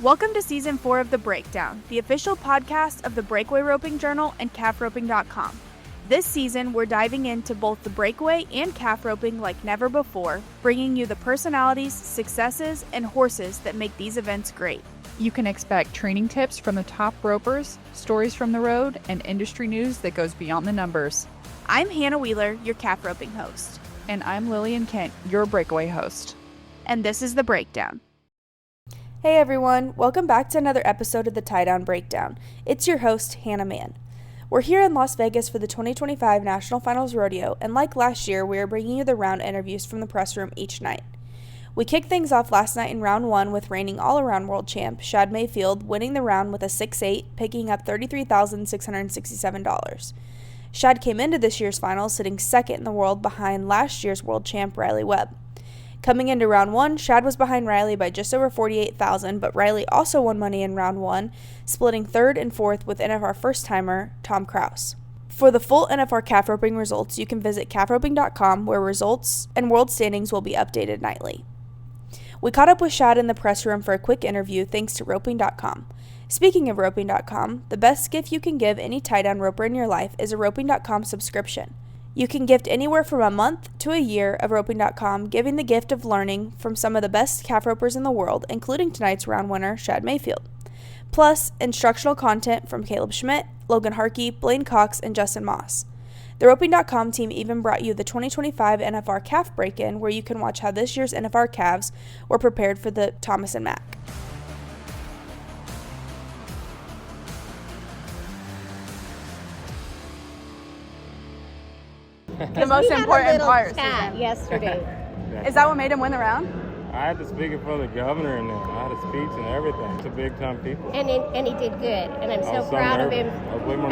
Welcome to Season 4 of The Breakdown, the official podcast of the Breakaway Roping Journal and calfroping.com. This season, we're diving into both the breakaway and calf roping like never before, bringing you the personalities, successes, and horses that make these events great. You can expect training tips from the top ropers, stories from the road, and industry news that goes beyond the numbers. I'm Hannah Wheeler, your calf roping host. And I'm Lillian Kent, your breakaway host. And this is The Breakdown. Hey everyone, welcome back to another episode of the Tie Down Breakdown. It's your host, Hannah Mann. We're here in Las Vegas for the 2025 National Finals Rodeo, and like last year, we are bringing you the round interviews from the press room each night. We kicked things off last night in round 1 with reigning all-around world champ Shad Mayfield winning the round with a 6-8, picking up $33,667. Shad came into this year's finals sitting second in the world behind last year's world champ Webb. Coming into round 1, Shad was behind Riley by just over $48,000, but Riley also won money in round 1, splitting third and fourth with NFR first-timer Tom Kraus. For the full NFR calf roping results, you can visit calfroping.com, where results and world standings will be updated nightly. We caught up with Shad in the press room for a quick interview thanks to roping.com. Speaking of roping.com, the best gift you can give any tie-down roper in your life is a roping.com subscription. You can gift anywhere from a month to a year of roping.com, giving the gift of learning from some of the best calf ropers in the world, including tonight's round winner, Shad Mayfield. Plus, instructional content from Caleb Schmidt, Logan Harkey, Blaine Cox, and Justin Moss. The roping.com team even brought you the 2025 NFR Calf Break-In, where you can watch how this year's NFR calves were prepared for the Thomas and Mack. The most important part yesterday. Is that what made him win the round? I had to speak in front of the governor and I had a speech and everything. It's a big time people. And he did good, and I'm so proud of him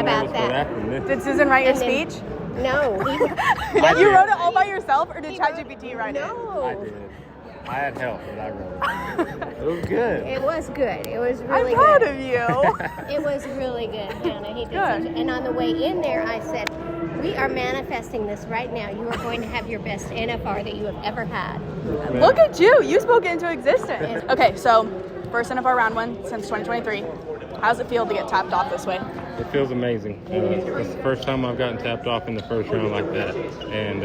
about that. Did Susan write your speech? No. You wrote it all by yourself, or did ChatGPT write it? No. I did. I had help, but I wrote it. It was good. It was good. It was really good. I'm proud good. of you. It was really good, Hannah. He did Good. and on the way in there, I said, we are manifesting this right now. You are going to have your best NFR that you have ever had. Look at you. You spoke it into existence. Okay, so first NFR round one since 2023. How's it feel to get tapped off this way? It feels amazing. It's the first time I've gotten tapped off in the first round like that. And,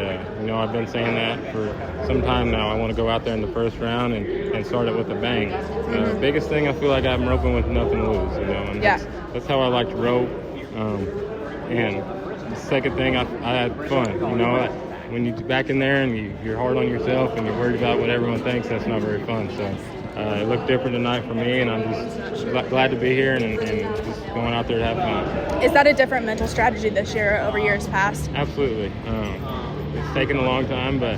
I've been saying that for some time now. I want to go out there in the first round and start it with a bang. Biggest thing, I feel like I'm roping with nothing to lose, and that's how I like to rope. And the second thing, I had fun, when you're back in there and you're hard on yourself and you're worried about what everyone thinks, that's not very fun. So it looked different tonight for me, and I'm just glad to be here and just going out there to have fun. Is that a different mental strategy this year over years past? Absolutely. It's taken a long time, but,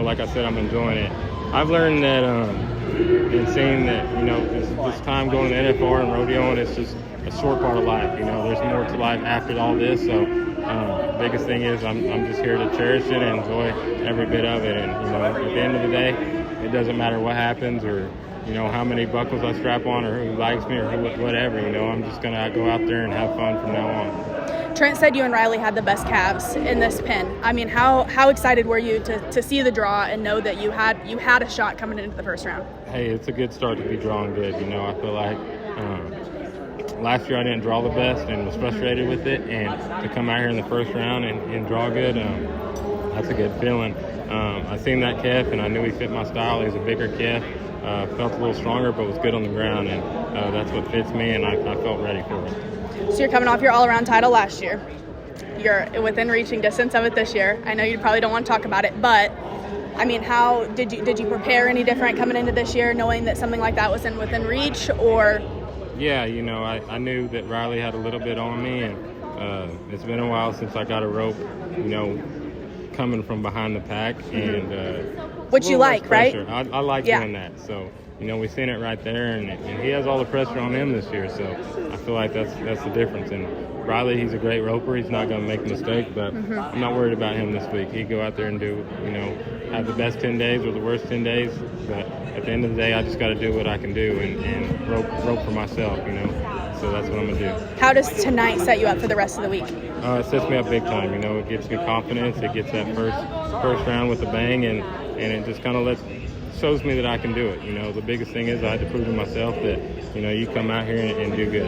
like I said, I'm enjoying it. I've learned that in seeing that, this time going to NFR and rodeo, and it's just a short part of life. There's more to life after all this, so the biggest thing is I'm just here to cherish it and enjoy every bit of it. And, at the end of the day, it doesn't matter what happens or, how many buckles I strap on or who likes me or whatever. I'm just going to go out there and have fun from now on. Trent said you and Riley had the best calves in this pen. I mean, how excited were you to see the draw and know that you had a shot coming into the first round? Hey, it's a good start to be drawing good. I feel like last year I didn't draw the best and was frustrated with it, and to come out here in the first round and draw good, that's a good feeling. I seen that calf and I knew he fit my style. He was a bigger calf, felt a little stronger, but was good on the ground, and that's what fits me, and I felt ready for it. So you're coming off your all-around title last year. You're within reaching distance of it this year. I know you probably don't want to talk about it, but I mean, how did you prepare any different coming into this year, knowing that something like that was within reach, or? Yeah, I knew that Riley had a little bit on me, and it's been a while since I got a rope, coming from behind the pack, and which you like, right? I like doing that. So, we seen it right there, and he has all the pressure on him this year. So I feel like that's the difference. And Riley, he's a great roper. He's not going to make a mistake, but I'm not worried about him this week. He'd go out there and do, have the best 10 days or the worst 10 days. But at the end of the day, I just got to do what I can do and rope for myself, So that's what I'm going to do. How does tonight set you up for the rest of the week? It sets me up big time. It gives me confidence. It gets that first round with a bang, and it just kind of shows me that I can do it. You know, the biggest thing is I had to prove to myself that, you know, you come out here and do good.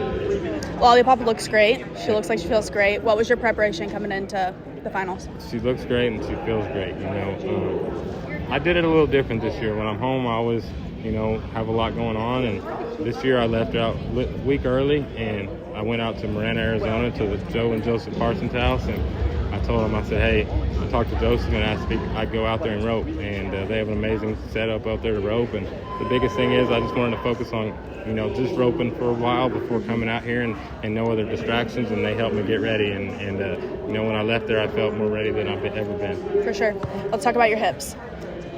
Well, Ollie Papa looks great. She looks like she feels great. What was your preparation coming into the finals? She looks great and she feels great, you know. I did it a little different this year. When I'm home, I always, you know, have a lot going on, and this year I left out a week early, and I went out to Marana, Arizona to the Joe and Joseph Parsons house, and I told them, I said, hey, I talked to Joseph and asked if I'd go out there and rope, and they have an amazing setup out there to rope, and the biggest thing is I just wanted to focus on, you know, just roping for a while before coming out here and no other distractions, and they helped me get ready, and you know, when I left there, I felt more ready than I've ever been. For sure. Let's talk about your hips.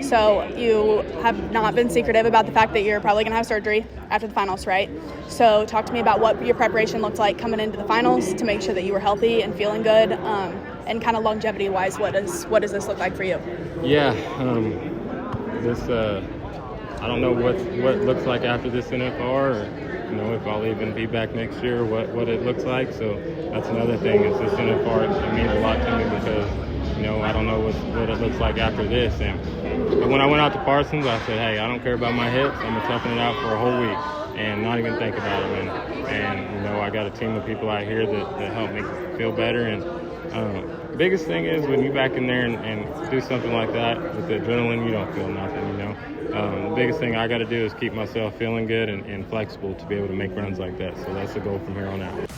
So you have not been secretive about the fact that you're probably going to have surgery after the finals, right? So talk to me about what your preparation looked like coming into the finals to make sure that you were healthy and feeling good, and kind of longevity-wise, what does this look like for you? Yeah, I don't know what it looks like after this NFR, or, you know, if I'll even be back next year, what it looks like. So that's another thing, is this NFR, it means a lot to me because, you know, I don't know what it looks like after this. But when I went out to Parsons, I said, hey, I don't care about my hips. I'm going to toughen it out for a whole week and not even think about them. And you know, I got a team of people out here that help me feel better. And the biggest thing is when you back in there and do something like that with the adrenaline, you don't feel nothing, you know. The biggest thing I got to do is keep myself feeling good and flexible to be able to make runs like that. So that's the goal from here on out.